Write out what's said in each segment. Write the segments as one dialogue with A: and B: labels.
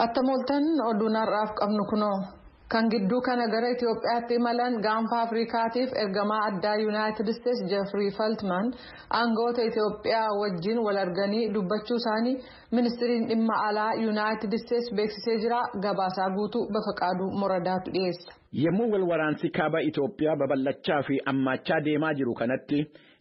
A: Attamoltan oduun har'aaf qabnu kunoo kan gidduu kana gara Itoophiyaatti imalan gaanfa Afrikaatiif ergamaa addaa Yuunaayitid Isteetsi Jeffrey Feltman aangawoota Itoophiyaa wajjin wal arganii dubbachuu isaanii ministiriin dhimma alaa Yuunaayitid Isteetsi beeksisee jira. Gabaasaa guutuu Bafaqaaduu Moradaatu dhiyeessa.
B: Yemmuu wal waraansi kaaba Itoophiyaa babal'achaa fi ammaachaa deemaa jiru kanatti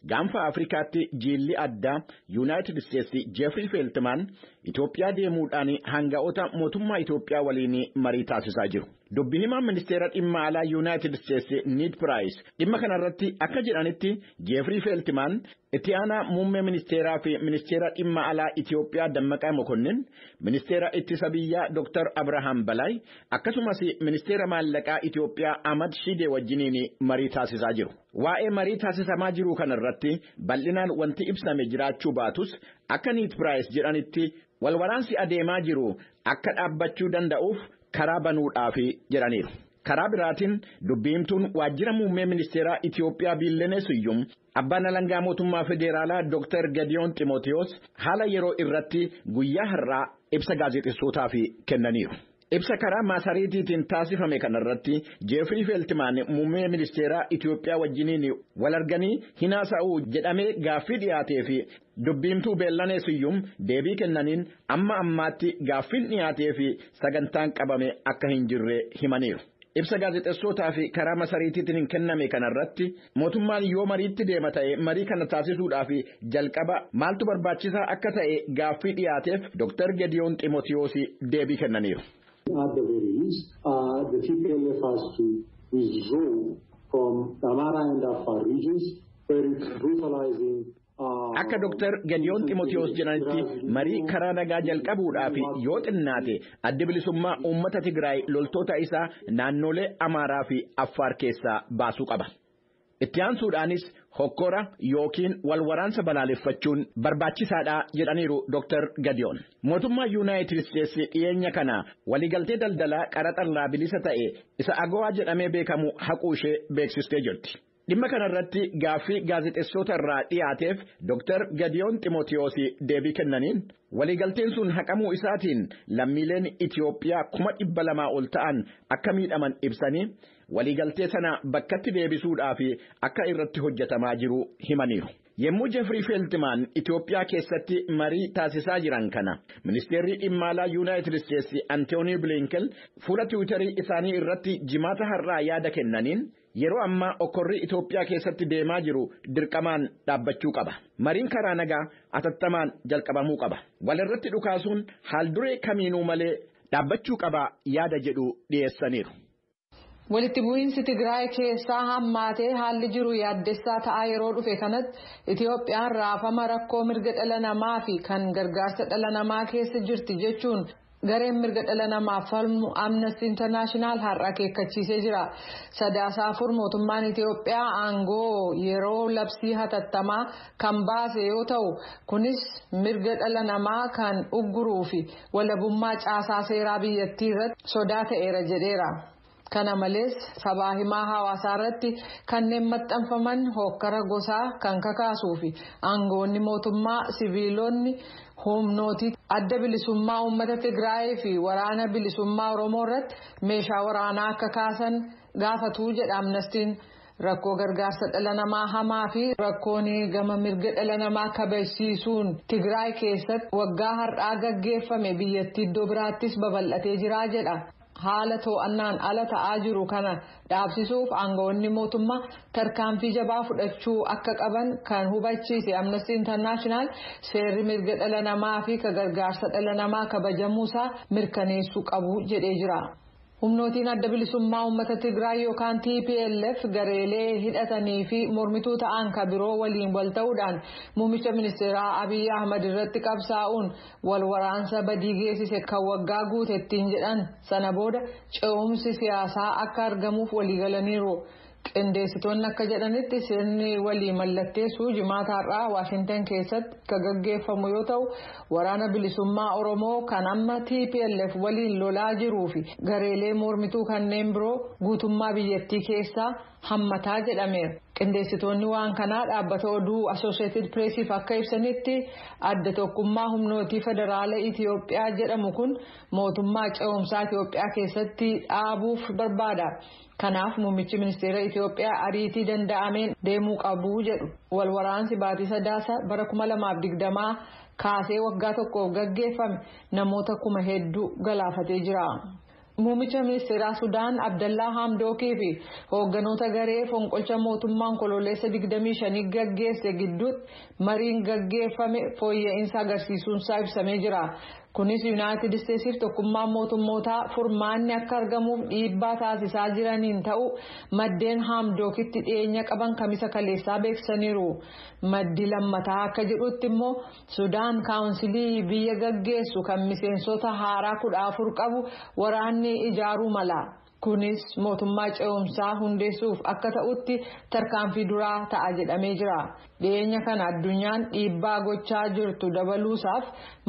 B: gaanfa Afrikaatti jiilli addaa Yuunaayitid Isteetsi Jeffrey Feltman Itoophiyaa deemuudhaan hangafoota mootummaa Itoophiyaa waliin marii taasisaa jiru. Dubbi himaan ministeera dhimma alaa Yuunaayitid Isteetsi Ned Price dhimma kanarratti akka jedhanitti Jeffrey Feltman itti aanaa muummee ministeeraa fi ministeera dhimma alaa Itoophiyaa Dammaqaa Mokonnin, ministeera ittisa biyyaa Dr. Abrahaam Balay akkasumas ministeera maallaqaa Itoophiyaa Ahmad Shidee wajjiniin marii taasisaa jiru. Waa'ee marii taasisamaa jiru kanarratti bal'inaan wanti ibsame jiraachuu baatus akka Ned Price jedhanitti wal waraansi adeemaa jiru akka dhaabbachuu danda'uuf karaa banuudhaaf jedhaniiru. Karaa biraatiin dubbiimtuun waajjira muummee ministeeraa Itoophiyaa Biillenee Siyyum abbaan alangaa mootummaa federaalaa Dr. Gediyoon Ximootiyoos haala yeroo irratti guyyaa har'aa ibsa gaazexeessootaaf kennaniiru. Ibsa karaa maasariitiitiin taasifame kanarratti Jeffrey Feltman muummee ministeeraa Itoophiyaa wajjiniin wal arganii hinaasa'uu jedhamee gaaffii dhiyaatee fi dubbiimtuu Biillenee Siyyum deebii kennaniin amma ammaatti gaaffiin dhiyaatee fi sagantaan qabame akka hin jirre himaniiru. Ibsa gaazexeessootaa fi karaa maasariitiitiin kenname kanarratti mootummaan yoo mariitti deema ta'e marii kana taasisuudhaaf jalqaba maaltu barbaachisaa akka ta'e gaaffii dhiyaateef Dr. Gediyoon Ximootiyoos deebii kennaniiru.
C: At the very least, the TPLF has to withdraw from the Amara and Afar regions where it's brutalizing.
B: Akka Dr. Gediyoon Ximootiyoos jedhanitti marii karaa nagaa jalqabuudhaaf yoo xinnaate adda bilisummaa uummata Tigraay loltoota isaa naannolee Amaaraa fi Affaar keessaa baasuu qaba. Itti aansuudhaanis hokkora yookiin wal waraansa balaaleffachuun barbaachisaadha jedhaniiru Dr. Gediyoon. Mootummaa Yuunaayitid Isteetsi dhiyeenya kana waliigaltee daldalaa qaraxarraa bilisa ta'e isa AGOA jedhamee beekamu haquu ishee beeksistee jirti. Dhimma kanarratti gaaffii gaazexeessota irraa dhiyaateef Dr. Gediyoon Ximootiyoos deebii kennaniin waliigalteen sun haqamuu isaatiin lammiileen Itoophiyaa 200,000 ol ta'an akka miidhaman ibsanii waliigaltee sana bakkatti deebisuudhaaf akka irratti hojjetamaa jiru himaniiru. Yemmuu Jeffrey Feltman Itoophiyaa keessatti marii taasisaa jiran kana ministeerri dhimma alaa Yuunaayitid Isteetsi Antoonii Blinken fuula Tiwiitarii isaanii irratti jimaata har'aa yaada kennaniin yeroo ammaa okkorri Itoophiyaa keessatti deemaa jiru dirqamaan dhaabbachuu qaba. Mariin karaa nagaa atattamaan jalqabamuu qaba. Walirratti dhukaasuun haalduree kamiinuu malee dhaabbachuu qaba yaada jedhu dhiyeessaniiru.
A: Walitti bu'iinsi Tigraay keessaa hammaatee haalli jiru yaaddessaa ta'aa yeroo dhufe kanatti Itoophiyaan raafama rakkoo mirga dhala namaa fi kan gargaarsa dhala namaa keessa jirti jechuun gareen mirga dhala namaaf falmu Amnesty International har'a akeekkachiisee jira. Sadaasa 4 mootummaan Itoophiyaa aangoo yeroo labsii hatattamaa kan baase yoo ta'u kunis mirga dhala namaa kan ugguruu fi walabummaa caasaa seeraa biyyattii irratti sodaa ta'eera jedheera. Kana malees sabaa himaa hawaasaa irratti kanneen maxxanfaman hokkara gosaa kan kakaasuu fi aangoonni mootummaa siviilonni humnooti adda bilisummaa uummata Tigraay fi waraana bilisummaa Oromoo irratti meeshaa waraanaa akka kaasan gaafatuu jedha Amnestiin. Rakkoo gargaarsa dhala namaa hamaa fi rakkoon gama mirga dhala namaa kabachiisuun Tigraay keessatti waggaa har'aa gaggeeffame biyyattii iddoo biraattis babal'atee jira jedha. Haala to'annaan ala ta'aa jiru kana dhaabsisuuf aangawoonni mootummaa tarkaanfii jabaa fudhachuu akka qaban kan hubachiise Amnesty International seerri mirga dhala namaa fi gargaarsa dhala namaa kabajamuusaa mirkaneessuu qabu jedhee jira. Humnootiin adda bilisummaa uummata Tigraay yookaan TPLF gareelee hidhatanii fi mormituu ta'an kan biroo waliin wal ta'uudhaan muummicha ministeeraa Abiy Ahmad irratti qabsaa'uun wal waraansa badii geessise kan waggaa guutettiin jedhan sana booda ce'umsi siyaasaa akka argamuuf waliigalaniiru. Qindeessitoonni akka jedhanitti sirni walii mallatteessuu jimaata har'aa Waashintan keessatti kan gaggeeffamu yoo ta'u waraana bilisummaa Oromoo kan amma TPLF waliin lolaa jiruu fi gareelee mormituu kanneen biroo guutummaa biyyattii keessaa hammataa jedhameera. Qindeessitoonni waan kanaa dhaabbata oduu Associated Pressiif akka ibsanitti adda tokkummaa humnootii federaala Itiyoophiyaa jedhamu kun mootummaa ce'umsaa Itiyoophiyaa keessatti dhaabuuf barbaada. Kanaaf muummichi ministeera Itiyoophiyaa ariitii danda'ameen deemuu qabu jedhu. Walwaraansi baatii Sadaasa bara 2020 kaasee waggaa tokkoof gaggeeffame namoota 1,000 galaafatee jira. Muummicha ministeeraa Sudaan Abdallaa Hamdookii fi hoogganoota garee fonqolcha mootummaan kololeessa 25 gaggeesse gidduutti mariin gaggeeffame fooyya'insa agarsiisuunsaa ibsamee jira. Kunis Yuunaayitid Isteetsiif tokkummaan mootummootaa furmaanni akka argamuuf dhiibbaa taasisaa jiraniin ta'u maddeen Hamdookitti dhiyeenya qaban kamisa kaleessaa beeksisaniiru. Maddi lammataa akka jedhutti immoo Sudaan kaawunsilii biyya gaggeessu kan miseensota haaraa 14 qabu waraanni ijaaruu mala. Kunis mootummaa ce'umsaa hundeessuuf akka ta'utti tarkaanfii duraa ta'a jedhamee jira. Dhiyeenya kana addunyaan dhiibbaa gochaa jirtu dabaluusaaf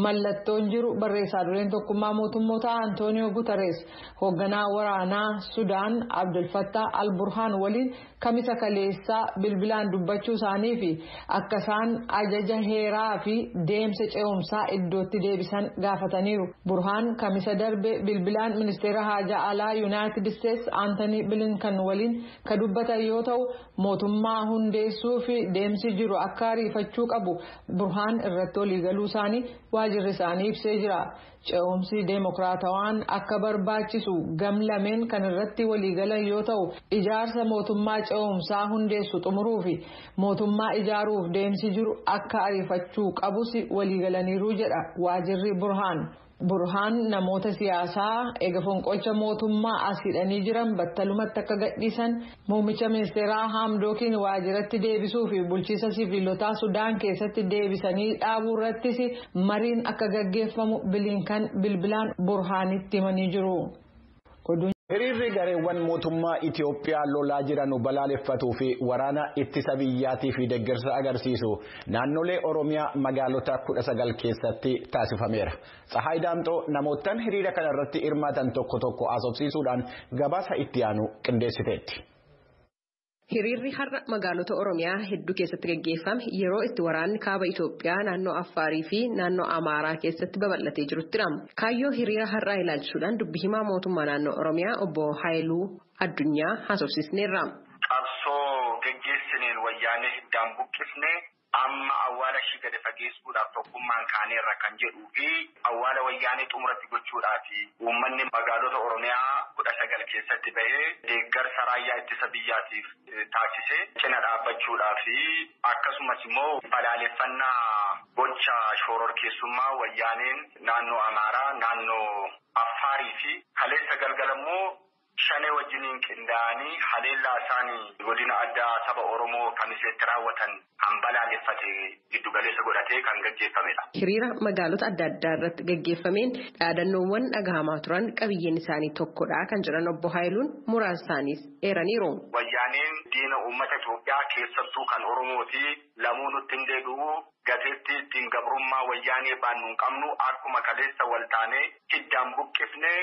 A: mallattoon jiru barreessaa dureen tokkummaa mootummootaa Antooniyoo Guterres hoogganaa waraanaa Sudaan Abdul Fattah al-Burhaan waliin kamisa kaleessaa bilbilaan dubbachuu isaanii fi akka isaan ajaja heeraa fi deemsa ce'umsaa iddootti deebisan gaafataniiru. Burhaan kamisa darbe bilbilaan ministeera haajaa alaa Yuunaayitid Isteets Anthony Blinken waliin ka dubbatan yoo ta'u mootummaa hundeessuu fi deemsi jiru akka ariifachuu qabu Burhaan irratti waliigaluu isaanii waajirri isaanii ibsee jira. Ce'umsi deemokiraatawaan akka barbaachisu gamlameen kan irratti waliigalan yoo ta'u ijaarsa mootummaa ce'umsaa hundeessu xumuruu fi mootummaa ijaaruuf deemsi jiru akka ariifachuu qabus waliigalaniiru jedha waajirri Burhaan. Burhaan namoota siyaasaa eega fonqolcha mootummaa as hidhanii jiran battalumatti akka gadhiisan muummicha ministeeraa Hamdookiin waajiratti deebisuu fi bulchiisa siviilotaa Sudaan keessatti deebisanii dhaabuu irrattis mariin akka gaggeeffamu Blinken bilbilaan Burhaanitti himanii jiru.
B: Hiriirri gareewwan mootummaa Itiyoophiyaa lolaa jiran balaaleffatuu fi waraana ittisa biyyaatii fi deeggarsa agarsiisu naannolee Oromiyaa magaalota 19 keessatti taasifameera. Tsahaay Daamxoo namootaan hiriira kana irratti hirmaatan tokko haasofsiisuudhaan gabaasa itti aanu qindeessiteetti.
D: Hiriirri har'a magaalota Oromiyaa hedduu keessatti gaggeeffame yeroo itti waraanni kaaba Itoophiyaa naannoo Affaarii fi naannoo Amaaraa keessatti babal'atee jiruttidha. Kaayyoo hiriira har'aa ilaalchisuudhaan dubbi himaa mootummaa naannoo Oromiyaa obbo Haayiluu Addunyaa haasofsiisneerra.
E: Qabsoo gaggeessineen wayyaanee hiddaan buqqifnee amma awwaala ishii gadi fageessuudhaaf tokkummaan kaaneerra kan jedhuu fi awwaala wayyaanee xumuratti gochuudhaaf uummanni magaalota Oromiyaa 19 keessatti bahee deeggarsa raayyaa ittisa biyyaatiif taasisee cina dhaabbachuudhaaf akkasumas immoo balaaleffannaa gocha shororkeessummaa wayyaaneen naannoo Amaaraa, naannoo Affaarii fi kaleessa galgalammoo shanee wajjiniin qindaa'anii haleellaa isaanii godina addaa saba Oromoo kamiseetti raawwatan balaaleffate giddu galeessa godhatee kan gaggeeffamedha.
D: Hiriira magaalota adda addaa irratti gaggeeffameen dhaadannoowwan dhagahamaa turan qabiyyeen isaanii tokkodha kan jedhan obbo Haayiluun muraasa isaaniis eeraniiru.
E: Wayyaaneen diina uummata Itoophiyaa keessattuu kan Oromooti lamuu nutti hin deebi'u gateetti ittiin gabrummaa wayyaanee baannu hin qabnu akkuma kaleessa waltaanee hiddaan buqqifnee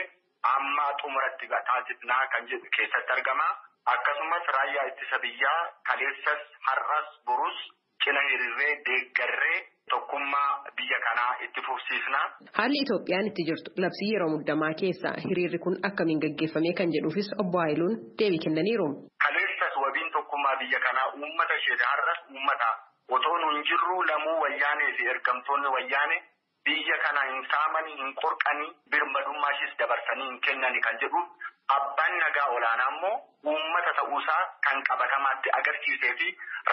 E: amma xumuratti taasifnaa kan jedhu keessatti argama. Akkasumas raayyaa ittisa biyyaa kaleessas har'as borus cina hiriirree deeggarree tokkummaa biyya kanaa itti fufsiisna.
D: Haalli Itoophiyaan itti jirtu labsii yeroo muddamaa keessa hiriirri kun akkamiin gaggeeffame kan jedhuufis obbo Haayiluun deebii kennaniiru.
E: Kaleessas wabiin tokkummaa biyya kanaa uummata isheeti har'as uummata otoo nu hin jirru lamuu wayyaanee fi ergamtoonni wayyaanee biyya kana hin saamanii hin qorqanii birmadummaashis dabarsanii hin kennani kan jedhu abbaan nagaa olaanaa immoo uummata ta'uusaa kan qabatamaatti agarsiisee fi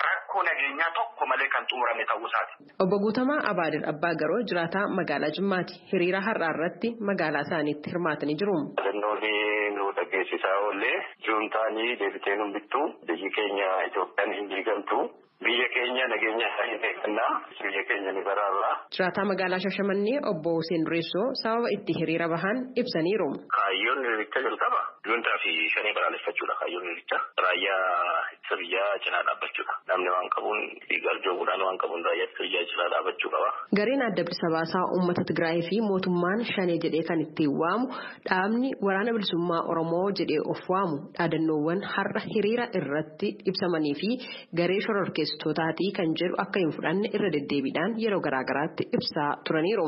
E: rakkoo nageenyaa tokko malee kan xumurame ta'uusaati.
D: Obbo Guutamaa Abaadir Abbaa Garoo jiraataa magaalaa Jimmaati. Hiriira har'aa irratti magaalaa isaaniitti hirmaatanii jiru.
F: Naannoon nu dhageessisaa oollee juuntaanii deebitee nu bittu biyyi keenya Itoophiyaan hin diigamtu. Biyya keenya nageenya isaanii eeggannaa biyya keenya ni baraarra.
D: Jiraataa magaalaa Shashamannee obbo Hussein Dureessoo sababa itti hiriira bahan ibsaniiru.
F: Kaayyoon hiriiricha jalqaba juuntaa fi shanee balaaleffachuudha kaayyoon hiricha. Raayyaa ittisa biyyaa cinaa dhaabbachuudha. Namni waan qabuun garjoobuudhaan waan qabuun raayyaa ittisa biyyaa cinaa dhaabbachuu qaba.
D: Gareen adda bilisa baasaa uummata Tigraay fi mootummaan shanee jedhee kan ittiin waamu dhaabni waraana bilisummaa Oromoo jedhee of waamu dhaadannoowwan har'a hiriira irratti ibsamanii fi garee shororkeessitootaati kan jedhu akka hin fudhanne irra deddeebiidhaan yeroo garaagaraatti ibsaa turaniiru.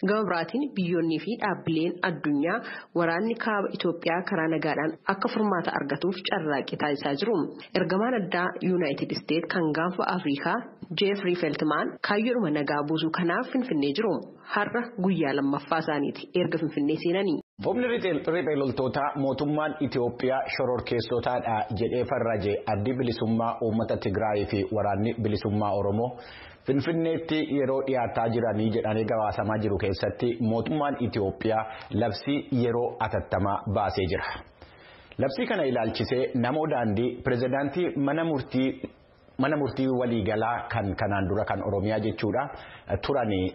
D: Gama biraatiin biyyoonnii fi dhaabbileen addunyaa waraanni kaaba Itoophiyaa karaa nagaadhaan akka furmaata argatuuf carraaqqii taasisaa jiru. Ergamaan addaa Yuunaayitid Isteet kan gaanfa Afrikaa Jeefrii Feltmaan kaayyoodhuma nagaa buusuu kanaaf Finfinnee jiru. Har'a guyyaa lammaffaa isaaniiti erga Finfinnee seenanii.
B: Humni riphee loltootaa mootummaan Itoophiyaa shororkeessotaadha jedhee farraje addi bilisummaa uummata Tigraay fi waraanni bilisummaa Oromoo Finfinneetti yeroo dhiyaataa jiranii jedhanii gabaasamaa jiru keessatti mootummaan Itoophiyaa labsii yeroo atattamaa baasee jira. Labsii kana ilaalchisee namoo daandii pirezidaantii mana murtii waliigalaa kanaan dura kan Oromiyaa jechuudha turanii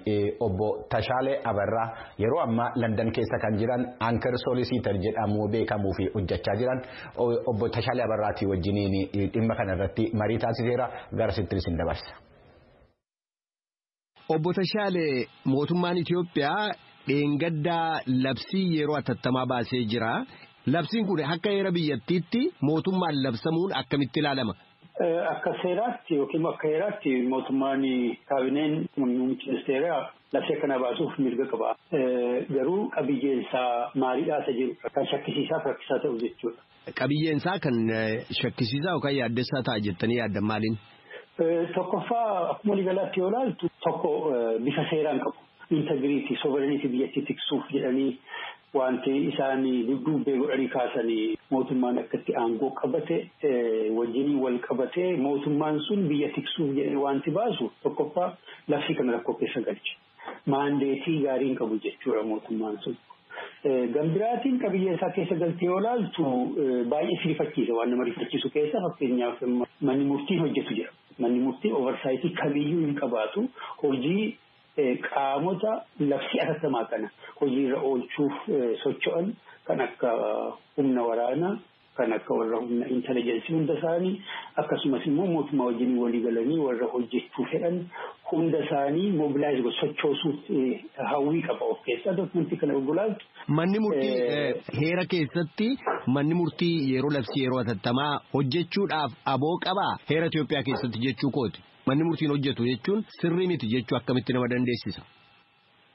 B: obbo Tashaalee Abarraa yeroo ammaa London keessa kan jiran Anchor Solicitor jedhamu beekamuu fi hojjechaa jiran obbo Tashaalee Abarraatii wajjiniin dhimma kana irratti marii taasiseera gara sittiris hin dabarsa.
G: Obbo Tashaalee mootummaan Itoophiyaa dheengaddaa labsii yeroo atattamaa baasee jira. Labsiin kun akka heera biyyattiitti mootummaan labsamuun akkamitti ilaalama?
C: Akka seeraatti yookiin akka heeraatti mootummaan kaabineen muummichi ministeeraa labsii kana baasuuf mirga qaba. Garuu qabiyyeensaa maaliidhaa isa jiru kan shakkisiisaa fi rakkisaa ta'u jechuudha.
G: Qabiyyeensaa kan shakkisiisaa yookaan yaaddessaa ta'a jettanii yaaddan maaliin?
C: Tokkoffaa akkuma waliigalaatti yoo ilaaltu tokko bifa seeraan qabu. Integriitii sovereenitii biyyattii tiksuuf jedhanii wanti isaan dudduubbee godhanii kaasanii mootummaan akkatti aangoo qabate wajjinii wal qabate mootummaan sun biyya tiksuuf jedhanii wanti baasu tokkoffaa labsii kana rakkoo keessa galche. Maandeetii gaariin qabu jechuudha mootummaan sun. Gambiraatiin qabiyyeensaa keessa galtee yoo ilaaltu baay'ee si rifachiisa waan nama rifachiisu keessa fakkeenyaaf manni murtiin hojjetu jira. Manni murtii oversiitii kamiyyuu hin qabaatu hojii qaamota labsii atattamaa kana hojiirra oolchuuf socho'an kan akka humna waraanaa kan akka warra humna intelligensii hunda isaanii akkasumas immoo mootummaa wajjin walii galanii warra hojjechuu fedhan hunda isaanii mobilaayiz sochoosuuf hawwii qaba of keessaa dokumentii kana gurguraatu.
G: Manni murtii heera keessatti manni murtii yeroo labsii yeroo atattamaa hojjechuudhaaf aboo qabaa heera Itoophiyaa keessatti jechuu kooti. Manni murtiin hojjetu jechuun sirrii miti jechuu akkamitti nama dandeessisa?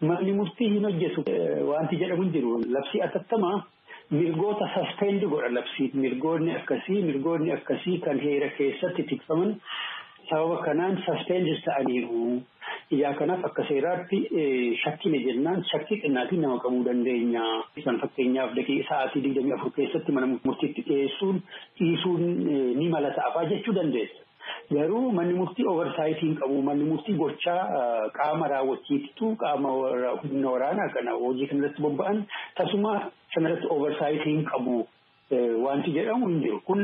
C: Manni murtii hin hojjetu wanti jedhamu hin jiru. Labsii atattamaa mirgoota suspend godha labsii. Mirgoonni akkasii kan heera keessatti tikfaman sababa kanaan suspend ta'aniiru. Ijaa kanaaf akka seeraatti shakkii jennaan shakkii xinnaatiin nama qabuu dandeenya. Kan fakkeenyaaf sa'aatii 24 keessatti mana murtiitti dhiisuun ni mala ta'afaa jechuu dandeessa. Garuu manni murtii oversiitiin qabu manni murtii gochaa qaama raawwachiiftuu qaama humna waraanaa kana hojii kanarratti bobba'an tasuma kanarratti oversiitiin qabu wanti jedhamu hin jiru kun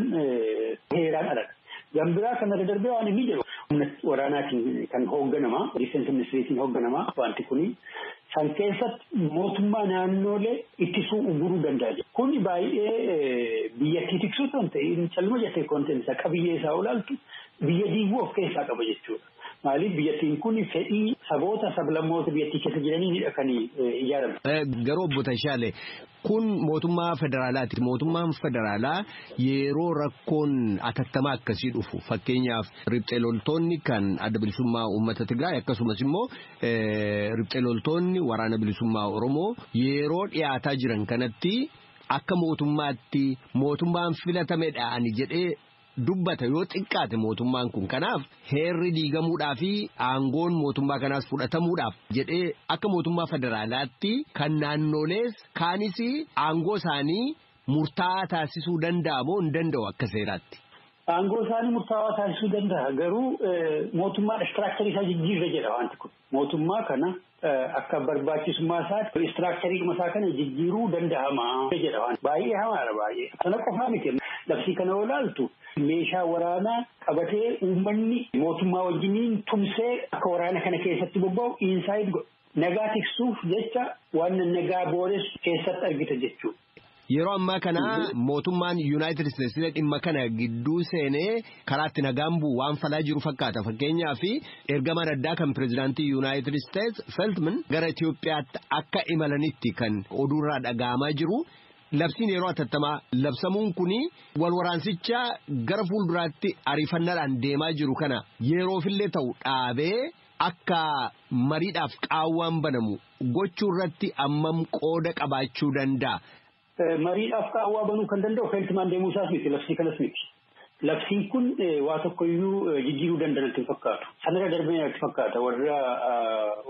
C: heeraan aladha. Gambiraa kanarra darbee waan inni jedhu humna waraanaatiin kan hoogganamaa difeensi ministeeriitiin hoogganamaa wanti kuni san keessatti mootummaa naannoolee ittisuu uguruu danda'a. Kun baay'ee biyyattii tiksuu kan ta'e calma jettee konteensa qabiyyee isaa olaaltu biyya diiguu of keessaa qaba jechuudha. Maaliif biyyattiin kun fedhii saboota sablammoota biyyattii keessa jiranidha kan ijaarame.
G: Garuu obbo Tashaalee kun mootummaa federaalaati. Mootummaan federaalaa yeroo rakkoon atattamaa akkasii dhufu fakkeenyaaf riphxee loltoonni kan adda bilisummaa uummata Tigraay akkasumas immoo riphxee loltoonni waraana bilisummaa Oromoo yeroo dhiyaataa jiran kanatti akka mootummaatti mootummaan filatameedhaan jedhee dubbata yoo xiqqaate mootummaan kun kanaaf heerri diigamuudhaa fi aangoon mootummaa kanaas fudhatamuudhaaf jedhee akka mootummaa federaalaatti kan naannolees kaanis aangoo isaanii murtaa'aa taasisuu danda'a moo hin danda'u akka seeraatti?
C: Aangoo isaanii murtaa'aa taasisuu danda'a garuu mootummaan istiraakcharii isaa jijjiirra jedha wanti kun mootummaa kana akka barbaachisummaa isaatti istiraakcharii isaa kana jijjiiruu danda'ama jedha wanti baay'ee hamaadha baay'ee sana qofaa miti labsii kana olaaltu. Meeshaa waraanaa qabatee uummanni mootummaa wajjiniin tumsee akka waraana kana keessatti bobba'u inside nagaa tiksuuf jecha waan nagaa booressu keessatti argita jechuudha.
G: Yeroo ammaa kana mootummaan United States dhimma kana gidduu seenee karaatti nagaan bu'u waan falaa jiru fakkaata. Fakkeenyaaf ergamaan addaa kan pirezidaantii United States Feltman gara Itoophiyaatti akka imalanitti kan oduurraa dhaga'amaa jiru. Labsiin yeroo atattamaa labsamuun kuni wal waraansicha gara fuulduraatti ariifannaadhaan deemaa jiru kana yeroofillee ta'u dhaabee akka mariidhaaf qaawwaan banamu gochuu irratti ammam qooda qabaachuu danda'a.
C: Mariidhaaf qaawwaa banuu kan danda'u Feltman deemuu isaas miti labsii kanas miti. Labsiin kun waa tokkoyyuu jijjiiruu danda'an fakkaatu. Sanarra darbee natti fakkaata warra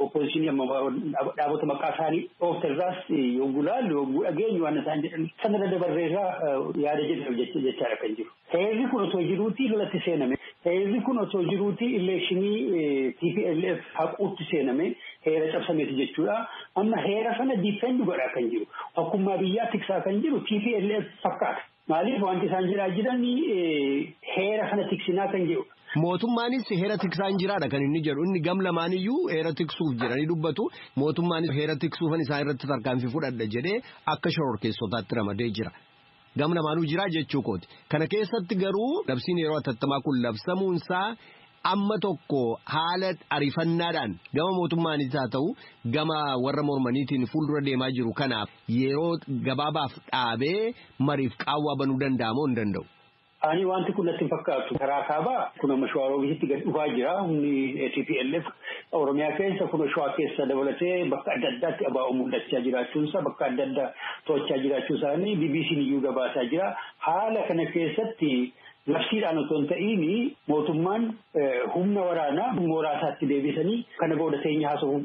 C: oppositionii amma dhaabota maqaa isaanii ooftarraas yogguu laallu yogguu dhageenyu waan isaan jedhan sanarra dabarreerraa yaada jedhamu jechaadha kan jiru. Heerri kun osoo jiruutii lolatti seename. Heerri kun osoo jiruutii ileekshinii TPLF haquutti seename heera cabsameeti jechuudha. Amma heera sana difeendi godhaa kan jiru. Hokkummaa biyyaa tiksaa kan jiru TPLF fakkaata. Maaliif wanti isaan jiran heera kana tiksinaa kan jiru.
G: Mootummaanis heera tiksaan jiraadha kan inni jedhu. Inni gam lamaaniyyuu heera tiksuuf jedhanii dubbatu. Mootummaanis heera tiksuufan isaan irratti tarkaanfii fudhadha jedhee akka shororkeessotaatti ramadee jira. Gam lamaanuu jira jechuu kooti. Kana keessatti garuu labsiin yeroo atattamaa kun labsamuunsaa amma tokko haala ariifannaadhaan gama mootummaanis haa ta'u gama warra mormaniitiin fuuldura deemaa jiru kanaaf yeroo gabaabaaf dhaabee mariif qaawwaa banuu danda'amoo hin danda'u.
C: Ani wanti kun natti fakkaatu karaa kaabaa kun amma Shawaarobitti gad dhufaa jira humni TPLF Oromiyaa keessa kun Shawaa keessa dabalatee bakka adda addaatti abaa'uu mul'achaa jiraachuunsa bakka adda addaa to'achaa jiraachuusaanii BBC'n iyyuu gabaasaa jira. Haala kana keessatti labsiidhaan otoo hin ta'iin mootummaan humna waraanaa mooraasaatti deebisanii kana booda teenya haasa'uu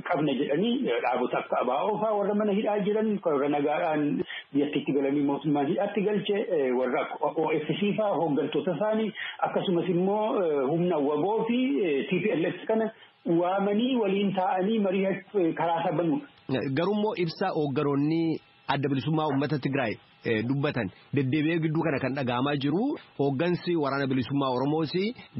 C: qabna jedhanii dhaabota akka abaa'oo fa'aa warra mana hidhaa jiran warra nagaadhaan biyyattiitti galanii mootummaan hidhaatti galche warra OFC fa'aa hooggantoota isaanii akkasumas immoo humna waboo fi TPLF kana waamanii waliin taa'anii marii karaa sabanuudha.
G: Garuu ibsa hooggantoonni adda bilisummaa uummata Tigraay dubbatan deddeebi'ee gidduu kana kan dhaga'amaa jiru hooggansi waraana bilisummaa Oromoos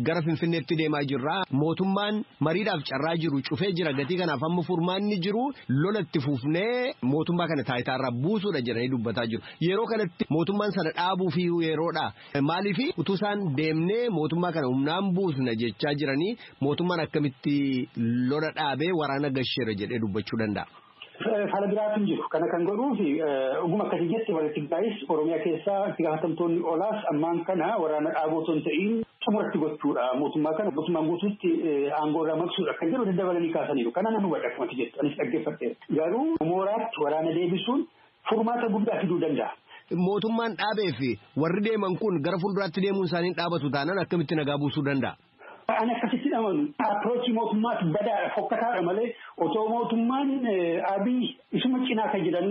G: gara Finfinneetti deemaa jirra mootummaan mariidhaaf carraa jiru cufee jira gatii kanaaf amma furmaanni jiru lolatti fuufnee mootummaa kana taayitaarraa buusuudha jedhanii dubbataa jiru yeroo kanatti mootummaan sana dhaabuu fi yeroodha maaliif utuu isaan deemnee mootummaa kana humnaan buusna jechaa jiranii mootummaan akkamitti lola dhaabee waraana gasheera jedhee dubbachuu danda'a.
C: Haala biraatiin jiru kana kan godhuufi ogummaa akkasii jetti walitti gaayis Oromiyaa keessaa itti gaafatamtoonni olaas ammaan kana waraana dhaabuu osoo hin ta'in xumuratti gochuudha mootummaa kana mootummaan guutuutti aangoo irraa maqsuudha kan jedhu daddabalanii kaasaniiru kana nan hubadha akkumatti jettu anis dhaggeeffadheera garuu mooraatti waraana deebisuun furmaata guddaa fiduu danda'a.
G: Mootummaan dhaabee fi warri deeman kun gara fuulduraatti deemuun isaanii dhaabatu taanaan akkamitti nagaa buusuu danda'a?
C: Ani akkasitti amanu approachii mootummaatti badaadha fokkataadha malee otoo mootummaan Abiy isuma cinaa kan jiran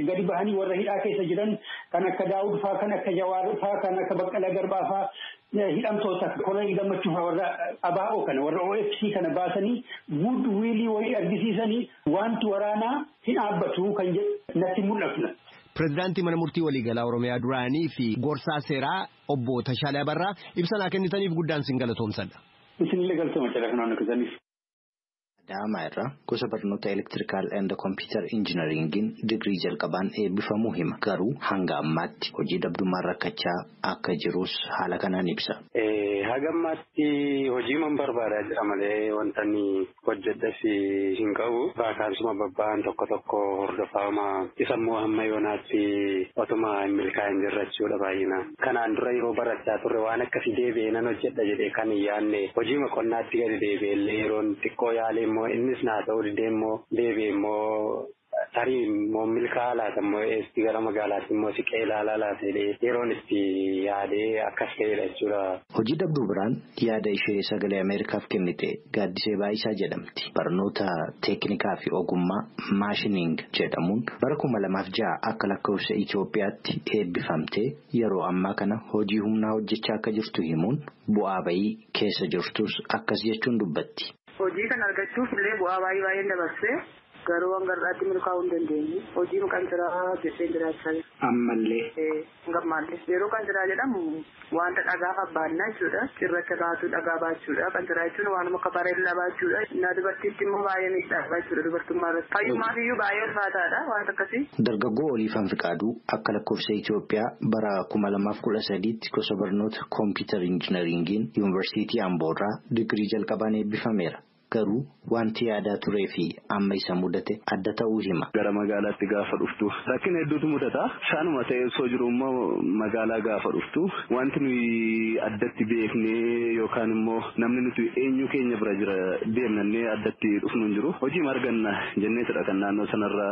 C: gadi bahanii warra hidhaa keessa jiran kan akka Daawud fa'aa kan akka Jawaar fa'aa kan akka Baqqalaa Garbaa fa'aa hidhamtoota Koloneel Gammachuu fa'aa warra ABO kana warra OFC kana baasanii good wiilii wayii argisiisanii wanti waraanaa hin dhaabbatu kan jedhu natti mul'atu.
G: Pireezidaantii mana murtii waliigalaa Oromiyaa duraanii fi gorsaa seeraa obbo Tashaalee Abarraa ibsa naa kennitaniif guddaan sin galatoomsadha.
C: Isinillee galatooma jedha kanaan akkasaniif.
H: Adaamaa irraa gosa barnoota elektirikaal and kompiitar injinariingiin digirii jalqabaan eebbifamuu hima. Garuu hanga ammaatti hojii dhabdummaan rakkachaa akka jirus haala kanaan ibsa.
F: Haga ammaatti hojii man barbaadaa jira malee wanta inni hojjedhas hin qabu. Baakaansuma babba'an tokko tokko hordofama. Isa immoo hamma yoonaatti otuma hin milkaa'in jirra jechuudha baay'inaan. Kanaan dura yeroo barachaa turre waan akkasii deebi'ee nan hojjedha jedhee kan hin yaadne hojii qonnaatti gadi deebi'ellee yeroon xiqqoo yaalee innis naa ta'uu didee immoo deebi'ee immoo tarii immoo milkaa'aa laata immoo eessi gara magaalaatti immoo siqee ilaalaa laata yeroon itti yaadee akkas ta'edha jechuudha.
H: Hojii dhabduu biraan yaada ishee sagalee Ameerikaaf kennite Gaaddisee Baayisaa jedhamti. Barnoota teeknikaa fi ogummaa maashiniing jedhamuun bara 2006 akka lakkoofsa Itoophiyaatti eebbifamtee yeroo ammaa kana hojii humnaa hojjechaa akka jirtu himuun bu'aa bayii keessa jirtus akkas jechuun dubbatti.
I: Hojii kan argachuuf illee bu'aa baay'ee dabarsee garuu hanga har'aatti milkaa'uu hin dandeenye hojii maqaan jiraa jettee jiraachaa jira.
C: ammallee.
I: Gammaallee yeroo kan jiraa jedhamu wanta dhagaa qabbaannaa jechuudha. Cirracha baatu dhagaa baachuudha. Kan jiraa jechuun waanuma akka bareedina baachuudha. Na dubartiitti immoo baay'ee miidhagaa jechuudha dubartummaa irratti. Fayyummaaf iyyuu baay'ee ulfaataadha wanta akkasii.
H: Dargaggoo Oliifan Fiqaaduu akka lakkoofsa Itoophiyaa bara 2013 gosa barnoota Computer Engineeringiin Yuunivarsiitii Amboorraa digirii jalqabaan eebbifameera. Garuu wanti yaadaa turee fi amma isa mudate adda ta'uu hima.
F: Gara magaalaatti gaafa dhuftu rakkina hedduutu mudata. Saanuma ta'ee osoo jiru immoo magaalaa gaafa dhuftu wanti nuyi addatti beeknee yookaan immoo namni nuti eenyu keenya bira jira deemnannee addatti dhufnu hin jiru. Hojii marganna jenneetidha kan naannoo sanarra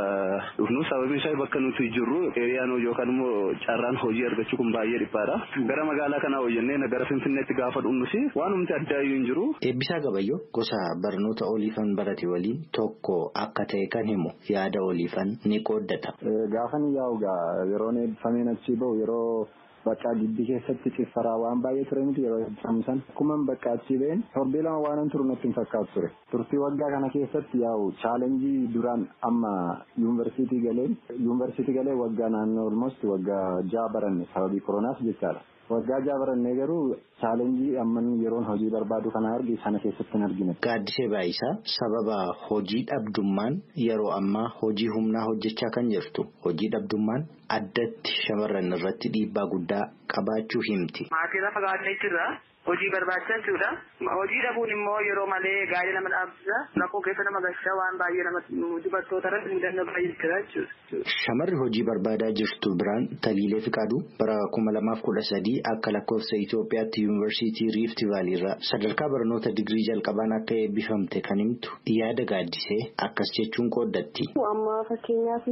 F: dhufnu. Sababiin isaa bakka nuti jirru eeriyaan yookaan immoo carraan hojii argachuu kun baay'ee dhiphaadha. Gara magaalaa kanaa hojjennee gara Finfinneetti gaafa dhufnus waanumti addaa iyyuu hin jiru.
H: Eebbisaa Gabayyoo gosa barnoota Oliifan barate waliin tokko akka ta'e kan himu yaada Oliifan ni qooddata.
J: Gaafan yaa'ugaa yeroon eebbifameen achi bahu yeroo bakka giddi keessatti ciffaraa waan baay'ee ture miti yeroo eebbifamusan akkuma bakka achi ba'een torbee lama waan turu natti hin fakkaatu ture. Turtii waggaa kana keessatti yaa'u chaalenjii duraan amma yuunivarsiitii galee waggaa naannoo almost waggaa 6 baranne sababii koronaas jechaadha. Waggaa 6 barannee garuu chaalenjii amman yeroon hojii barbaadu kana argi sana keessatti hin argine.
H: Gaaddisee Baayisaa sababa hojii dhabdummaan yeroo ammaa hojii humnaa hojjechaa kan jirtu. Hojii dhabdummaan addatti shamarran irratti dhiibbaa guddaa qabaachuu himti.
I: Maatii lafa gaadhee jirra. Hojii barbaacha jechuudha. Hojii dhabuun immoo yeroo malee gaarii nama dhaabsisa. Rakkoo keessa nama gashaa waan baay'ee nama dubartoota irratti mudannoo baay'ee jira jechuudha.
H: Shamarri hojii barbaadaa jirtu biraan Taliilee Fiqaaduu bara 2013 akka lakkoofsa Itoophiyaatti Yuunivarsiitii Riifti Vaaliirraa sadarkaa barnoota digirii jalqabaan akka eebbifamte kan himtu yaada gaaddisee akkas jechuun qooddatti.
K: Amma fakkeenyaaf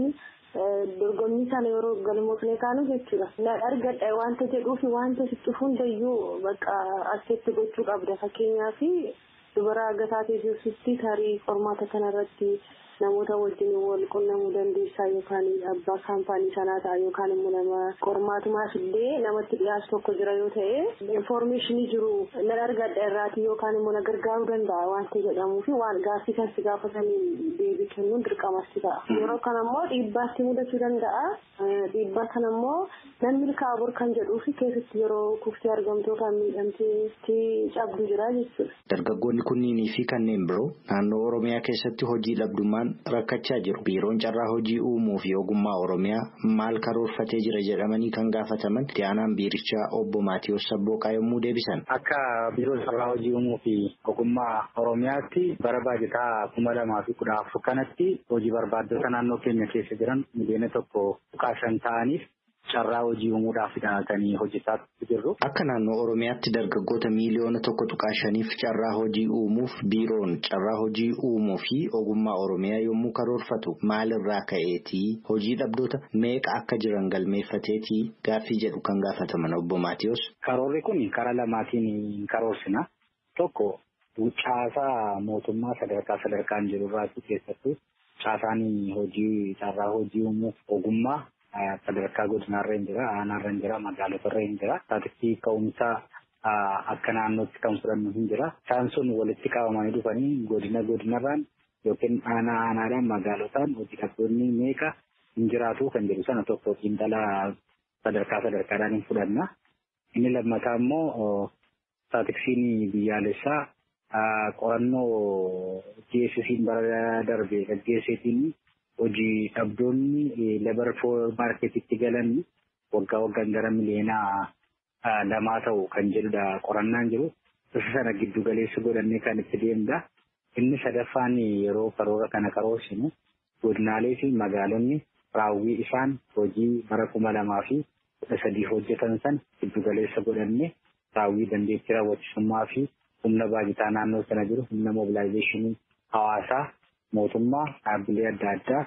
K: dorgommii sana yeroo galmoofne kaanu jechuudha. Na argadha wanta jedhuufi wanta sitti hundayyuu bakka asitti gochuu qabda. Fakkeenyaaf dubara agataatee jirtutti tarii qormaata kanarratti namoota wajjin wal qunnamuu dandeessaa yookaan abbaa kaampaanii sanaa ta'a yookaan immoo nama qormaatumaas illee namatti dhiyaatu tokko jira yoo ta'e infoormeeshinii jiru na argadha irraati yookaan immoo na gargaaruu danda'a wanta jedhamuu fi waan gaaffii kan si gaafatanii deebii kennuun dirqamasti ta'a. Yeroo kana immoo dhiibbaatti mudachuu danda'a. Dhiibbaa kana immoo namni milkaa'uu kan jedhuu fi keessatti yeroo kuftee argamtoo kan miidhamtee cabdu jira jechuudha.
H: Dargaggoonni kunniinii fi kanneen biroo naannoo Oromiyaa keessatti hojii dhabdummaan rakkachaa jiru. Biiroon carraa hojii uumuu fi ogummaa Oromiyaa maal karoorfatee jira jedhamanii kan gaafataman itti aanaan biirichaa obbo Maatiyus Sabbooqaa yommuu deebisan.
C: Akka biiroo carraa hojii uumuu fi ogummaa Oromiyaatti bara baajataa 2014 kanatti hojii barbaaddota naannoo keenya keessa jiran miliyoona 1.5 ta'aniif carraa hojii uumuudhaaf hidhatanii hojjetaa jirru.
H: Akka naannoo Oromiyaatti dargaggoota miliyoona 1.5 carraa hojii uumuuf biiroon carraa hojii uumuu fi ogummaa Oromiyaa yommuu karoorfatu maalirraa ka'eetii hojii dhabdoota meeqa akka jiran galmeeffateetii gaaffii jedhu kan gaafataman obbo Maatiyus.
C: Karoorri kun karaa lamaatiin karoorsina. Tokko caasaa mootummaa sadarkaan jiru irraatti keessattuu caasaan hojii carraa hojii uumuuf ogummaa sadarkaa godinaarra hin jira, aanaarra hin jira, magaalotarra hin jira. Taatisi ka'umsaa akka naannootti kan fudhannu hin jira. Isaan sun walitti qabamanii dhufanii godinarraan yookiin aanaadhaan magaalotaan hojii dhabdoonni meeqa hin jiraatu kan jedhu sana tokko xiinxalaa sadarkaadhaan hin fudhanna. Inni lammataa immoo taatisiin biyyaalessaa qorannoo GSS'n bara darbe gaggeesseetiin hojii dhabdoonni labar maarketitti galan waggaan gara miliyoona 2 ta'u kan jedhudha qorannaan jiru. Isa sana giddu galeessa godhannee kan itti deemudha. Inni sadaffaan yeroo karoora kana karoorsinu godinaalee fi magaalonni raawwii isaan hojii bara 2013 hojjetan san giddu galeessa godhannee raawwii dandeettii raawwachisummaa fi humna baajataa naannoo sana jiru humna mobilaayizeeshinii hawaasaa mootummaa dhaabbilee adda addaa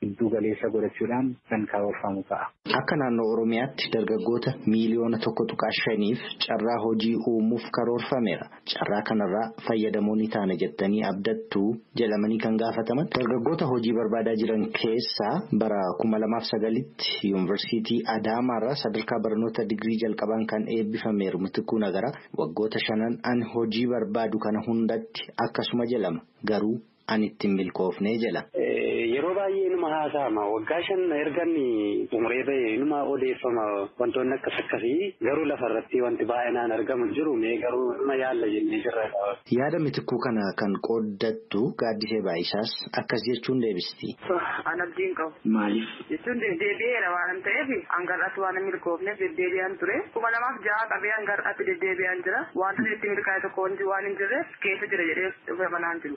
C: giddu galeessa godhachuudhaan kan karoorfamu ta'a.
H: Akka naannoo Oromiyaatti dargaggoota miliyoona 1.5f carraa hojii uumuuf karoorfameera. Carraa kanarraa fayyadamoo ni taana jettanii abdattuu jedhamanii kan gaafataman dargaggoota hojii barbaadaa jiran keessaa bara 2009tti Yuunivarsiitii Adaamaarraa sadarkaa barnoota digirii jalqabaan kan eebbifameeru Mitikuu Nagaraa waggoota 5 ani hojii barbaadu kana hundatti akkasuma jedhama garuu ani ittiin milkoofnee jala.
F: Yeroo baay'ee numa haasa'ama waggaa 5 erganni xumuree bahee numa odeeffama wantoonni akkasii garuu lafarratti wanti baay'inaan argamu jiru mee garuu numa yaalla jennee jirra.
H: Yaada Mitikuu kana kan qooddattu Gaaddisee Baayisaas akkas jechuun deebisti.
I: An abdiin qabu.
H: Maaliif?
I: Jechuun deddeebi'eera waan ta'eef hangar'aatti waan milkoofneef deddeebi'aan ture. 2006 qabee hangar'aatti deddeebi'aan jira. Wanta itti milkaa'e tokko waan hin jirreef keessa jira jedhee dhufe manaan jiru.